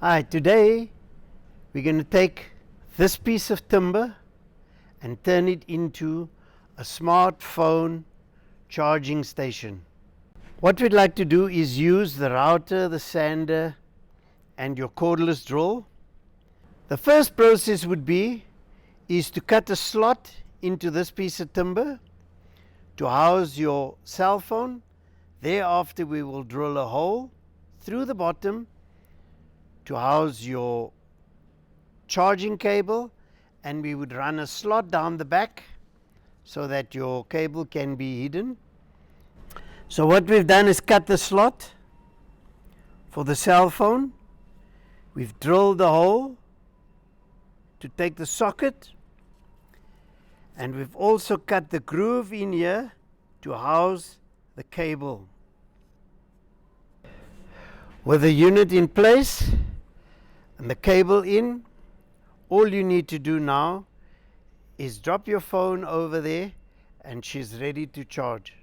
Alright, today we're going to take this piece of timber and turn it into a smartphone charging station. What we'd like to do is use the router, the sander and your cordless drill. The first process would be to cut a slot into this piece of timber to house your cell phone. Thereafter we will drill a hole through the bottom to house your charging cable, and we would run a slot down the back so that your cable can be hidden. So what we've done is cut the slot for the cell phone. We've drilled the hole to take the socket, and we've also cut the groove in here to house the cable. With the unit in place and the cable in, all you need to do now is drop your phone over there and she's ready to charge.